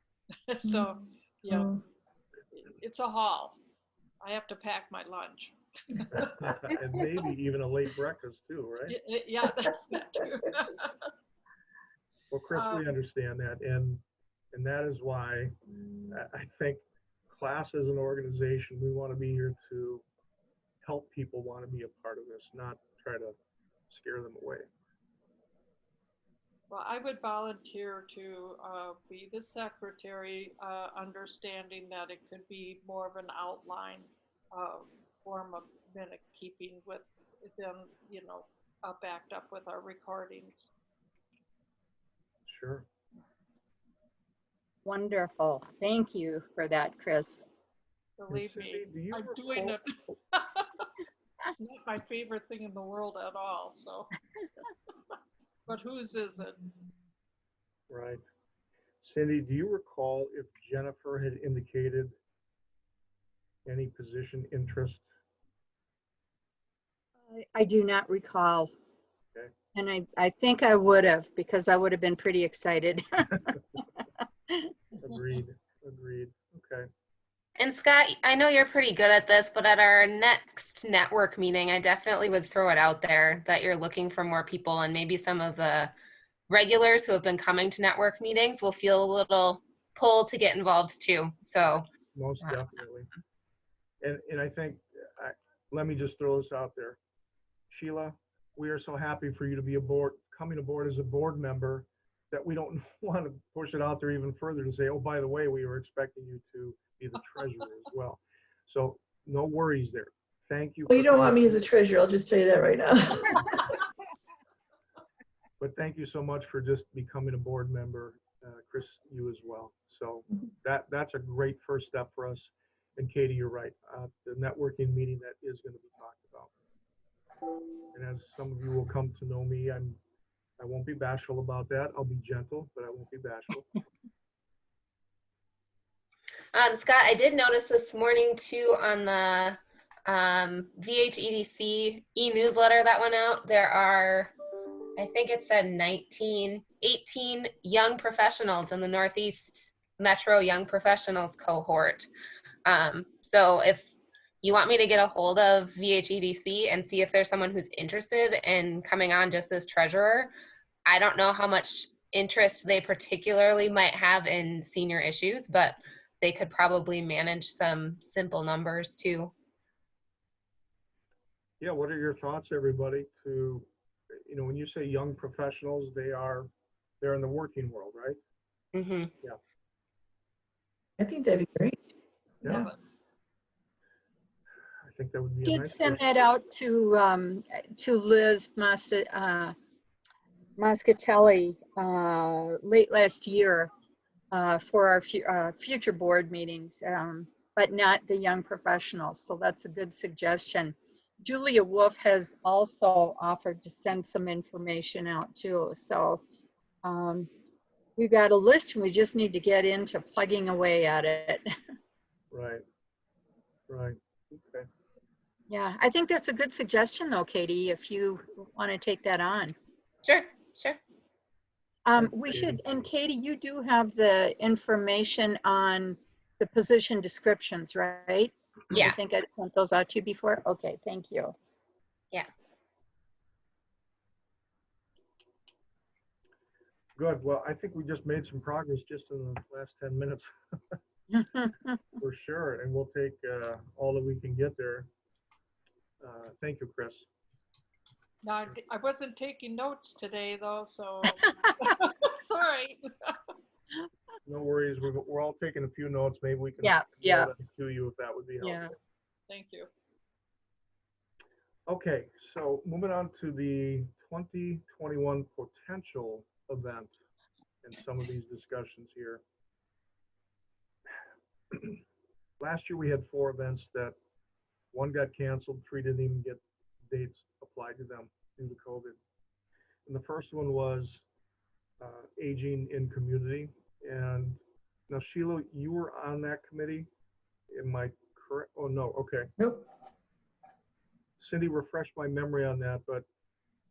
So, you know, it's a haul. I have to pack my lunch. And maybe even a late breakfast too, right? Yeah, that too. Well, Chris, we understand that, and that is why I think class as an organization, we want to be here to help people want to be a part of this, not try to scare them away. Well, I would volunteer to be the secretary, understanding that it could be more of an outline form of minute keeping with them, you know, backed up with our recordings. Sure. Wonderful. Thank you for that, Chris. Believe me, Cindy, do you I'm doing recall- it. It's not my favorite thing in the world at all, so. But whose is it? Right. Cindy, do you recall if Jennifer had indicated any position interest? I do not recall. Okay. And I think I would have, because I would have been pretty excited. Agreed. Agreed. Okay. And Scott, I know you're pretty good at this, but at our next network meeting, I definitely would throw it out there that you're looking for more people, and maybe some of the regulars who have been coming to network meetings will feel a little pull to get involved too. So Most definitely. And I think, let me just throw this out there. Sheila, we are so happy for you to be coming aboard as a board member, that we don't want to push it out there even further to say, oh, by the way, we were expecting you to be the treasurer as well. So no worries there. Thank you. Well, you don't want me as a treasurer, I'll just tell you that right now. But thank you so much for just becoming a board member, Chris, you as well. So that's a great first step for us. And Katie, you're right. The networking meeting that is going to be talked about. And as some of you will come to know me, I won't be bashful about that. I'll be gentle, but I won't be bashful. Scott, I did notice this morning too on the VHEDC e-newsletter that went out, there are, I think it said 18 young professionals in the Northeast Metro Young Professionals cohort. So if you want me to get a hold of VHEDC and see if there's someone who's interested in coming on just as treasurer, I don't know how much interest they particularly might have in senior issues, but they could probably manage some simple numbers too. Yeah, what are your thoughts, everybody, to, you know, when you say young professionals, they're in the working world, right? Mm-hmm. Yeah. I think that'd be great. Yeah. I think that would be a Did nice send first that out to Liz Moscatelli late last year for our future board meetings, but not the young professionals. So that's a good suggestion. Julia Wolf has also offered to send some information out too. So we've got a list and we just need to get into plugging away at it. Right. Right. Okay. Yeah, I think that's a good suggestion though, Katie, if you want to take that on. Sure, sure. Thanks, We Katie. should, and Katie, you do have the information on the position descriptions, right? I Yeah, think I sent those out to you before. Okay, thank you. yeah. Good. Well, I think we just made some progress just in the last 10 minutes for sure. And we'll take all that we can get there. Thank you, Chris. Now, I wasn't taking notes today though, so sorry. No worries. We're all taking a few notes. Maybe we can Yeah, yeah. mail them to you if that would be helpful. Yeah. Thank you. Okay, so moving on to the 2021 potential event and some of these discussions here. Last year we had 4 events that one got canceled, 3 didn't even get dates applied to them due to COVID. And the first one was aging in community. And now Sheila, you were on that committee. Am I correct? Oh no, okay. Nope. Cindy, refresh my memory on that, but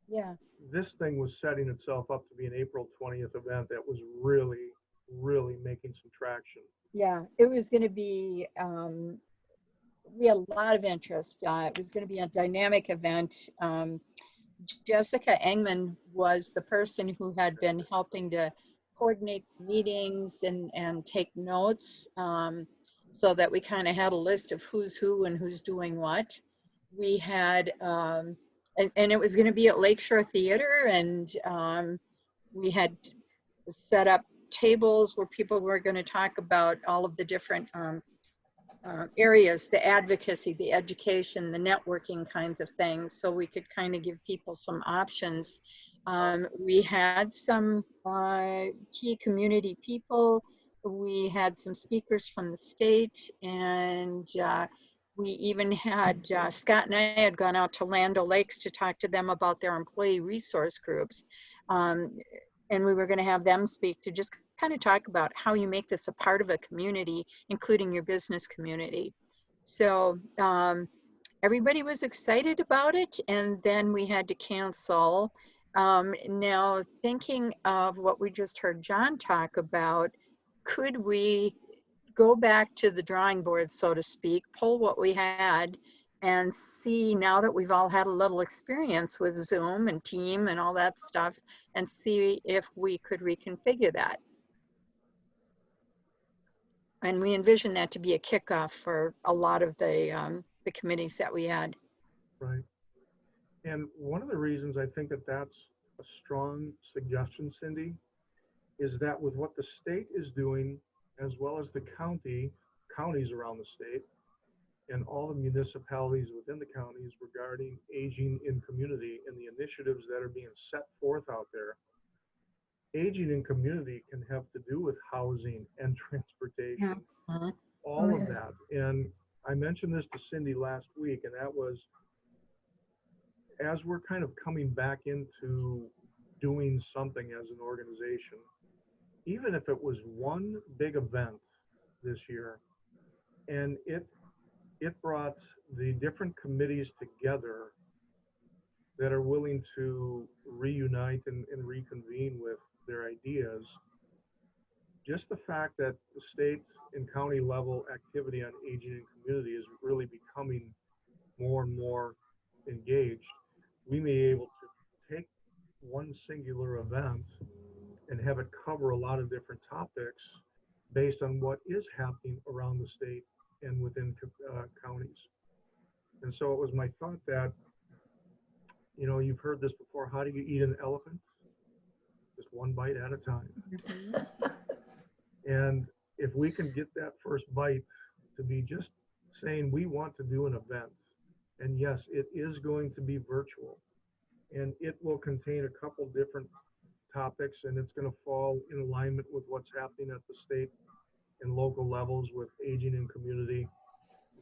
Yeah. this thing was setting itself up to be an April 20th event that was really, really making some traction. Yeah, it was going to be, we had a lot of interest. It was going to be a dynamic event. Jessica Engman was the person who had been helping to coordinate meetings and take notes, so that we kind of had a list of who's who and who's doing what. We had, and it was going to be at Lakeshore Theater, and we had set up tables where people were going to talk about all of the different areas, the advocacy, the education, the networking kinds of things, so we could kind of give people some options. We had some key community people. We had some speakers from the state, and we even had, Scott and I had gone out to Land O'Lakes to talk to them about their employee resource groups. And we were going to have them speak to just kind of talk about how you make this a part of a community, including your business community. So everybody was excited about it, and then we had to cancel. Now, thinking of what we just heard John talk about, could we go back to the drawing board, so to speak, pull what we had, and see, now that we've all had a little experience with Zoom and Team and all that stuff, and see if we could reconfigure that. And we envision that to be a kickoff for a lot of the committees that we had. Right. And one of the reasons I think that that's a strong suggestion, Cindy, is that with what the state is doing, as well as the counties around the state, and all the municipalities within the counties regarding aging in community and the initiatives that are being set forth out there, aging in community can have to do with housing and transportation, all of that. And I mentioned this to Cindy last week, and that was, as we're kind of coming back into doing something as an organization, even if it was one big event this year, and it brought the different committees together that are willing to reunite and reconvene with their ideas, just the fact that the state and county level activity on aging and community is really becoming more and more engaged, we may be able to take one singular event and have it cover a lot of different topics based on what is happening around the state and within counties. And so it was my thought that, you know, you've heard this before, how do you eat an elephant? Just one bite at a time. And if we can get that first bite to be just saying we want to do an event, and yes, it is going to be virtual, and it will contain a couple different topics, and it's going to fall in alignment with what's happening at the state and local levels with aging in community.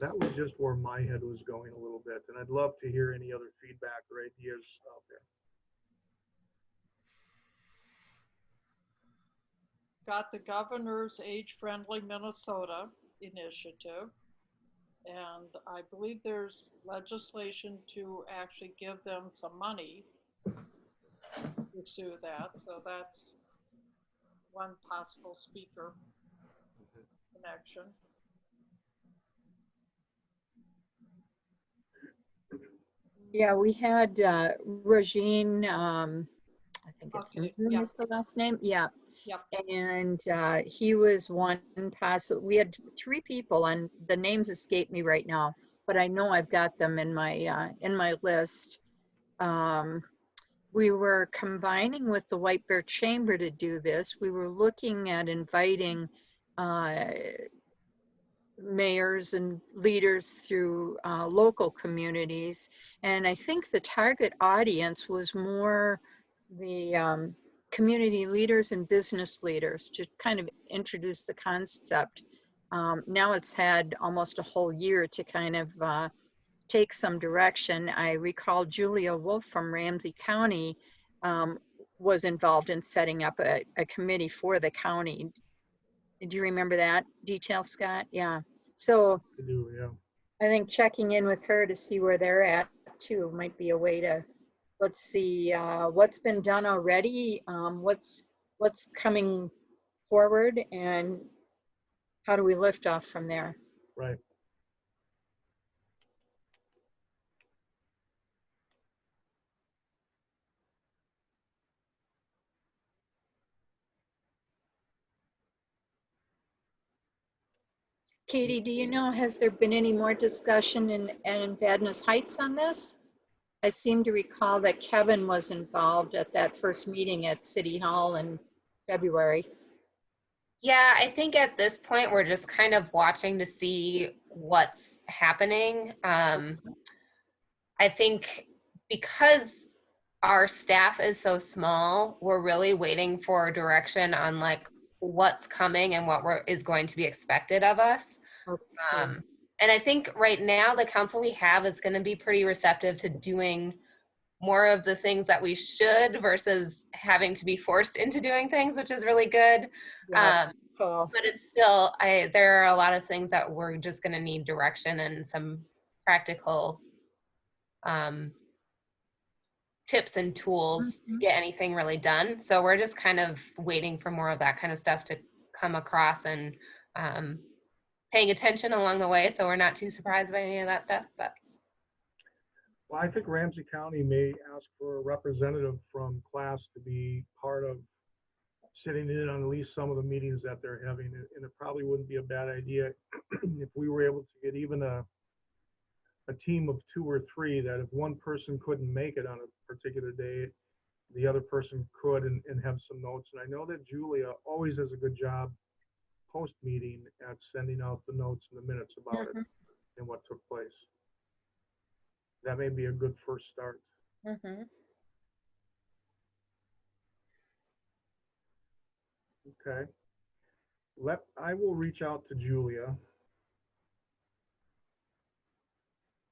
that was just where my head was going a little bit. And I'd love to hear any other feedback or ideas out there. Got the governor's Age-Friendly Minnesota initiative. And I believe there's legislation to actually give them some money to pursue that. So that's one possible speaker connection. Yeah, we had Regine, I think it's Okay, Moon yeah. is the last name. Yeah. Yep. And he was one possible. We had 3 people, and the names escape me right now, but I know I've got them in my list. We were combining with the White Bear Chamber to do this. We were looking at inviting mayors and leaders through local communities. And I think the target audience was more the community leaders and business leaders to kind of introduce the concept. Now it's had almost a whole year to kind of take some direction. I recall Julia Wolf from Ramsey County was involved in setting up a committee for the county. Do you remember that detail, Scott? Yeah. So To do, yeah. I think checking in with her to see where they're at too might be a way to, let's see what's been done already, what's coming forward, and how do we lift off from there? Right. Katie, do you know, has there been any more discussion in Vadnais Heights on this? I seem to recall that Kevin was involved at that first meeting at City Hall in February. Yeah, I think at this point we're just kind of watching to see what's happening. I think because our staff is so small, we're really waiting for direction on like what's coming and what is going to be expected of us. Okay. And I think right now the council we have is going to be pretty receptive to doing more of the things that we should versus having to be forced into doing things, which is really good. Yeah, cool. But it's still, there are a lot of things that we're just going to need direction and some practical tips and tools to get anything really done. So we're just kind of waiting for more of that kind of stuff to come across and paying attention along the way. So we're not too surprised by any of that stuff, but. Well, I think Ramsey County may ask for a representative from class to be part of sitting in on at least some of the meetings that they're having. And it probably wouldn't be a bad idea if we were able to get even a team of 2 or 3, that if one person couldn't make it on a particular day, the other person could and have some notes. And I know that Julia always does a good job post-meeting at sending out the notes and the minutes about it and what took place. That may be a good first start. Okay. I will reach out to Julia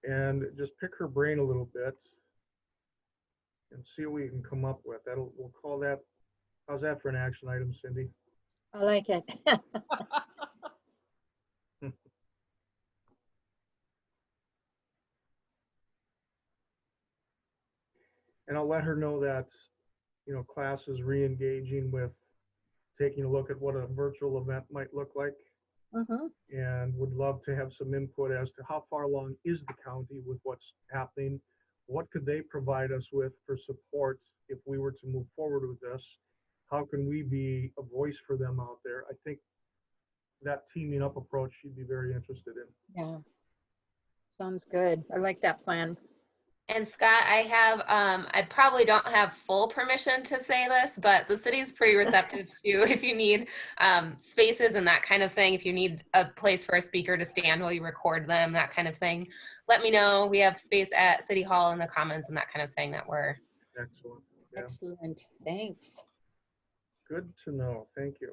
and just pick her brain a little bit and see what we can come up with. We'll call that, how's that for an action item, Cindy? I like it. And I'll let her know that, class is re-engaging with taking a look at what a virtual event might look like, and would love to have some input as to how far along is the county with what's happening. What could they provide us with for support if we were to move forward with this? How can we be a voice for them out there? I think that teaming up approach she'd be very interested in. Yeah, sounds good. I like that plan. And Scott, I probably don't have full permission to say this, but the city's pretty receptive to if you need spaces and that kind of thing, if you need a place for a speaker to stand while you record them, that kind of thing, let me know. We have space at City Hall in the Commons and that kind of thing that we're. Excellent. Yeah. Excellent. Thanks. Good to know. Thank you.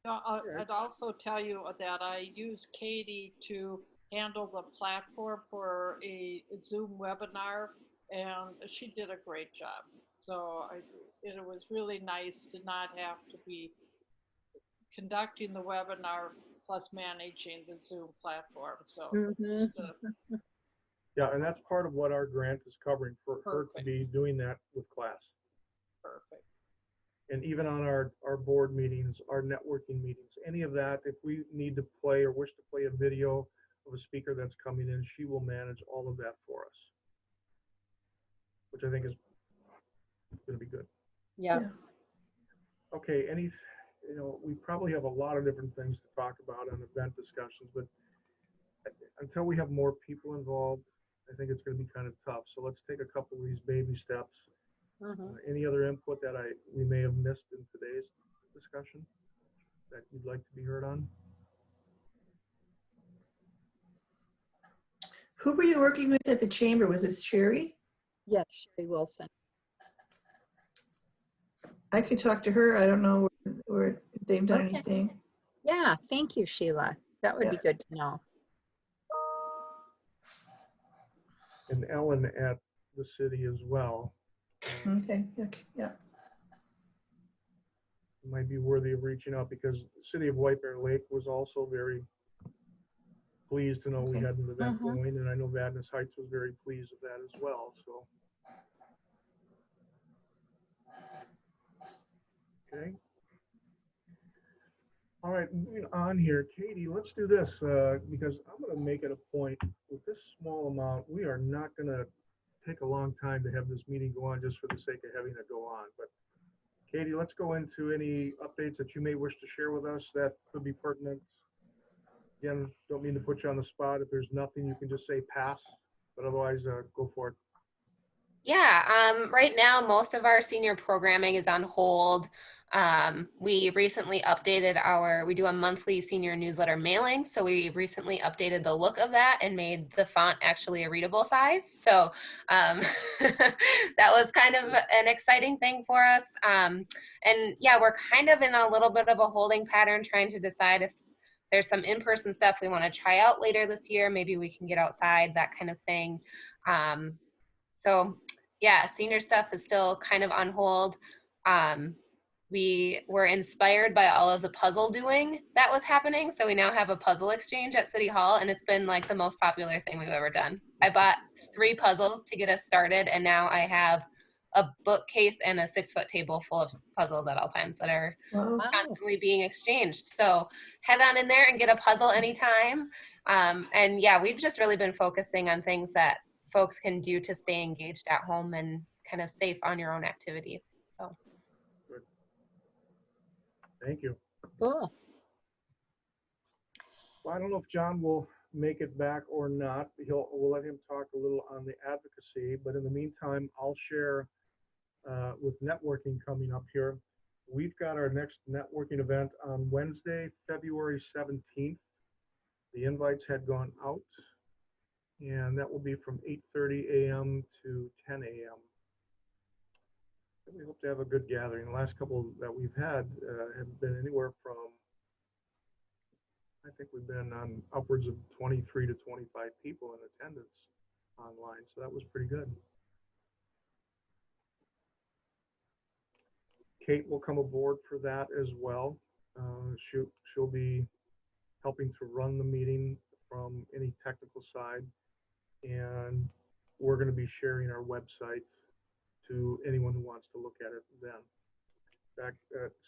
I'd also tell you that I use Katie to handle the platform for a Zoom webinar, and she did a great job. So it was really nice to not have to be conducting the webinar plus managing the Zoom platform. So Mhm. just Yeah, and that's part of what our grant is covering, for her to Perfect. be doing that with class. perfect. And even on our board meetings, our networking meetings, any of that, if we need to play or wish to play a video of a speaker that's coming in, she will manage all of that for us, which I think is going to be good. Yeah. Okay, we probably have a lot of different things to talk about on event discussions, but until we have more people involved, I think it's going to be kind of tough. So let's take a couple of these baby steps. Mhm. Any other input that we may have missed in today's discussion that you'd like to be heard on? Who were you working with at the chamber? Was it Sherry? Yes, Sherry Wilson. I could talk to her. I don't know where if they've done Okay. anything. Yeah, thank you, Sheila. That would be Yeah. good to know. And Ellen at the city as well. Okay. Yeah. Might be worthy of reaching out, because the city of White Bear Lake was also very pleased to know we Okay. had an event Mhm. going, and I know Vadnais Heights was very pleased with that as well. So, okay. All right, moving on here, Katie, let's do this, because I'm going to make it a point with this small amount. We are not going to take a long time to have this meeting go on just for the sake of having it go on. But Katie, let's go into any updates that you may wish to share with us that could be pertinent. Again, don't mean to put you on the spot. If there's nothing, you can just say pass, but otherwise, go for it. Yeah, right now most of our senior programming is on hold. We recently updated we do a monthly senior newsletter mailing. So we recently updated the look of that and made the font actually a readable size. So that was kind of an exciting thing for us. And yeah, we're kind of in a little bit of a holding pattern, trying to decide if there's some in-person stuff we want to try out later this year. Maybe we can get outside, that kind of thing. So yeah, senior stuff is still kind of on hold. We were inspired by all of the puzzle doing that was happening. So we now have a puzzle exchange at City Hall, and it's been like the most popular thing we've ever done. I bought 3 puzzles to get us started, and now I have a bookcase and a 6-foot table full of puzzles at all times that are Wow. Wow. constantly being exchanged. So head on in there and get a puzzle anytime. And yeah, we've just really been focusing on things that folks can do to stay engaged at home and kind of safe on your own activities. So Thank you. Cool. Well, I don't know if John will make it back or not. We'll let him talk a little on the advocacy, but in the meantime, I'll share with networking coming up here. We've got our next networking event on Wednesday, February 17th. The invites had gone out, and that will be from 8:30 a.m. to 10 a.m. We hope to have a good gathering. The last couple that we've had have been anywhere from, I think we've been on upwards of 23 to 25 people in attendance online, so that was pretty good. Kate will come aboard for that as well. She'll be helping to run the meeting from any technical side, and we're going to be sharing our website to anyone who wants to look at it then. In fact,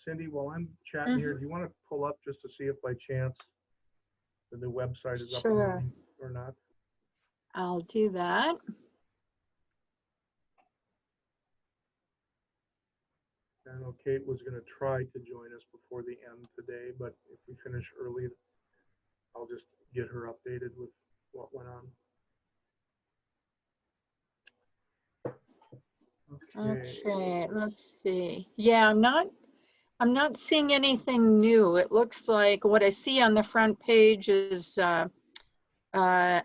Cindy, while I'm chatting here, do you want to pull up just to see if by chance the new website is up and Sure. running or not? I'll do that. I know Kate was going to try to join us before the end today, but if we finish early, I'll just get her updated with what went on. Okay, let's see. Yeah, I'm not seeing anything new. It looks like what I see on the front page is a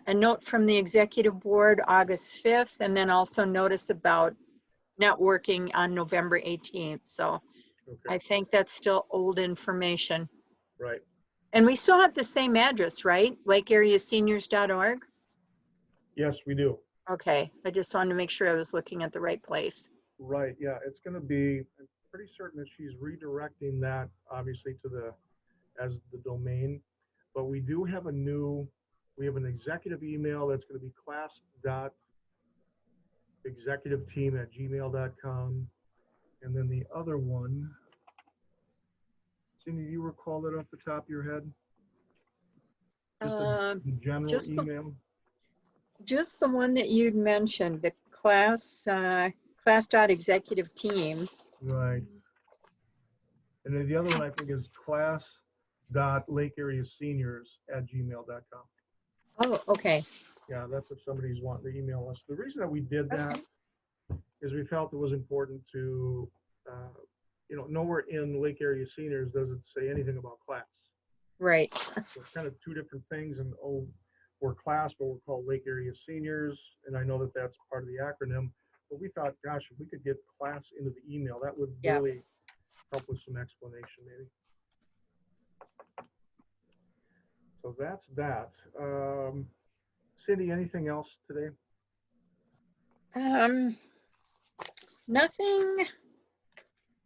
note from the executive board August 5th, and then also notice about networking on November 18th. So Okay, I think that's still old information. right. And we still have the same address, right? LakeAreaSeniors.org? Yes, we do. Okay, I just wanted to make sure I was looking at the right place. Right, yeah, it's gonna be, I'm pretty certain that she's redirecting that obviously to the, as the domain. But we do have a new, we have an executive email that's gonna be class.executiveteam@gmail.com. And then the other one, Cindy, do you recall that off the top of your head? Just a general Just the, email? just the one that you'd mentioned, the class.executiveteam. Right. And then the other one I think is class.lakeareaseniors@gmail.com. Oh, okay. Yeah, that's if somebody's wanting to email us. The reason that we did that Okay. is we felt it was important to, nowhere in Lake Area Seniors does it say anything about class. Right. So it's kind of two different things, and we're class, but we're called Lake Area Seniors, and I know that that's part of the acronym. But we thought, gosh, if we could get class into the email, that would Yeah. really help with some explanation, maybe. So that's that. Cindy, anything else today?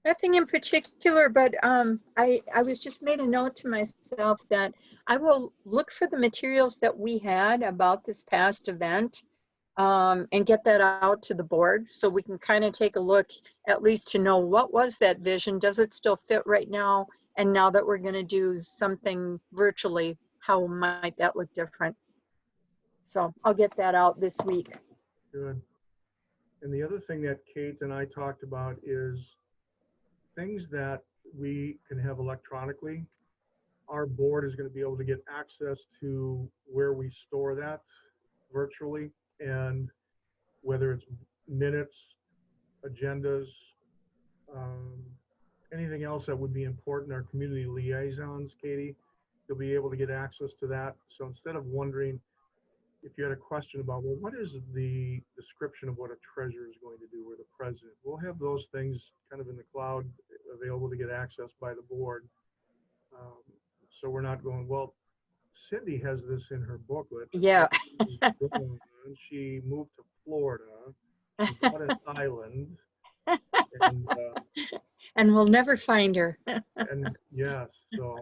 Nothing in particular, but I was just made a note to myself that I will look for the materials that we had about this past event and get that out to the board so we can kind of take a look, at least to know what was that vision, does it still fit right now, and now that we're going to do something virtually, how might that look different? So I'll get that out this week. Good. And the other thing that Kate and I talked about is things that we can have electronically. Our board is going to be able to get access to where we store that virtually, and whether it's minutes, agendas, anything else that would be important, our community liaisons, Katie, you'll be able to get access to that. So instead of wondering if you had a question about, well, what is the description of what a treasurer is going to do, or the president, we'll have those things kind of in the cloud available to get access by the board. So we're not going, well, Cindy has this in her booklet. Yeah. She moved to Florida, she bought an island, and And we'll never find her. and yes, so,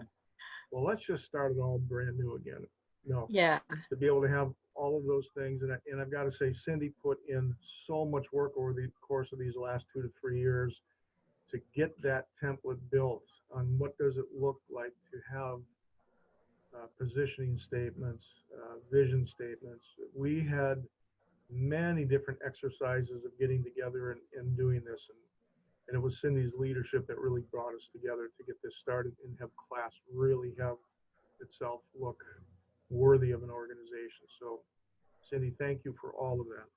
well, let's just start it all brand new again. No, Yeah. to be able to have all of those things, and I've got to say, Cindy put in so much work over the course of these last 2 to 3 years to get that template built on what does it look like to have positioning statements, vision statements. We had many different exercises of getting together and doing this, and it was Cindy's leadership that really brought us together to get this started and have class really have itself look worthy of an organization. So Cindy, thank you for all of that.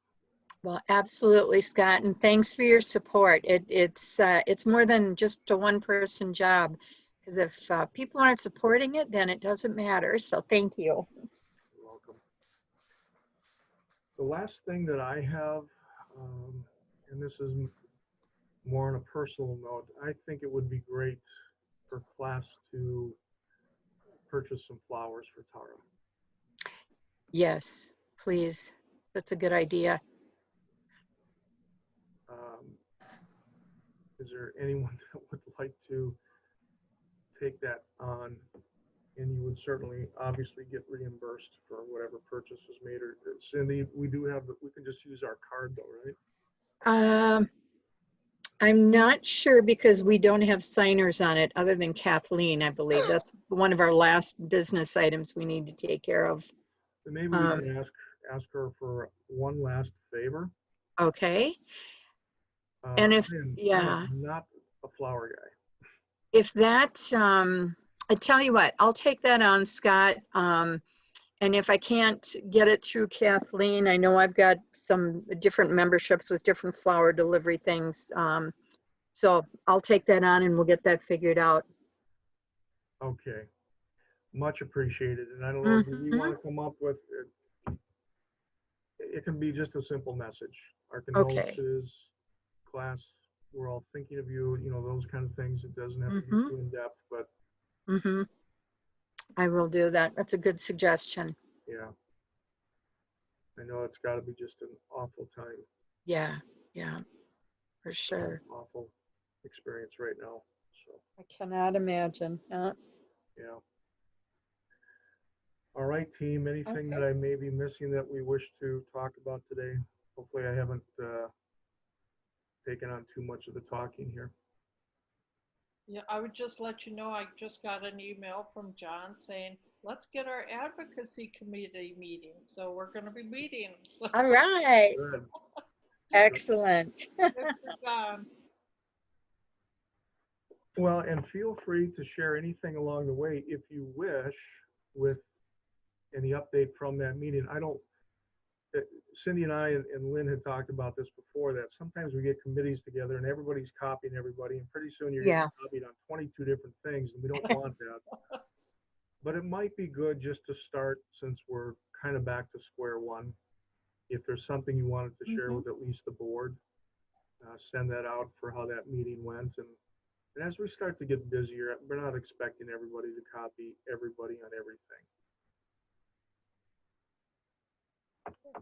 Well, absolutely, Scott, and thanks for your support. It's more than just a one-person job, because if people aren't supporting it, then it doesn't matter. So thank you. You're welcome. The last thing that I have, and this is more on a personal note, I think it would be great for class to purchase some flowers for Tara. Yes, please. That's a good idea. Is there anyone that would like to take that on? And you would certainly obviously get reimbursed for whatever purchase was made. Or Cindy, we can just use our card though, right? I'm not sure because we don't have signers on it other than Kathleen, I believe. That's one of our last business items we need to take care of. Then maybe we can ask her for one last favor. Okay. And if, I am not a flower guy. If that, I tell you what, I'll take that on, Scott. And if I can't get it through Kathleen, I know I've got some different memberships with different flower delivery things. So I'll take that on and we'll get that figured out. Okay. Much appreciated. And I don't know, do we want to come up with, it can be just a simple message. Our condolences, class, we're all thinking of you, those kind of things. It doesn't have to be too in depth, but I will do that. That's a good suggestion. Yeah. I know it's got to be just an awful time, Yeah, yeah, for sure. awful experience right now. So, I cannot imagine. yeah. All right, team, anything that I may be missing that we wish to talk about today? Hopefully I haven't taken on too much of the talking here. Yeah, I would just let you know, I just got an email from John saying, let's get our advocacy committee meeting. So we're going to be meeting. So All right, Good. excellent. good for John. Well, and feel free to share anything along the way if you wish with any update from that meeting. Cindy and I and Lynn had talked about this before, that sometimes we get committees together and everybody's copying everybody, and pretty soon you're Yeah. getting copied on 22 different things, and we don't want that. But it might be good just to start, since we're kind of back to square one. If there's something you wanted to share with at least the board, send that out for how that meeting went. And as we start to get busier, we're not expecting everybody to copy everybody on everything.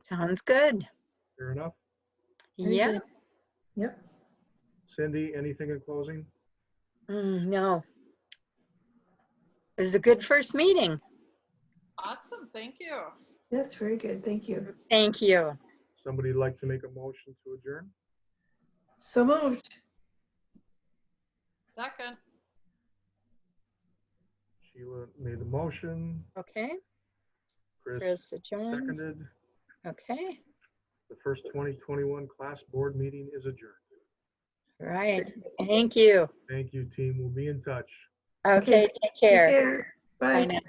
Sounds good. Fair enough? Very Yeah. good. Yep. Cindy, anything in closing? No. It was a good first meeting. Awesome. Thank you. That's very good. Thank you. Thank you. Somebody'd like to make a motion to adjourn? So moved. Second. Sheila made the motion. Okay. Chris Chris adjourned. seconded. Okay. The first 2021 class board meeting is adjourned. Right. Thank you. Thank you, team. We'll be in touch. Okay. Take care. Take care. Bye Bye. now.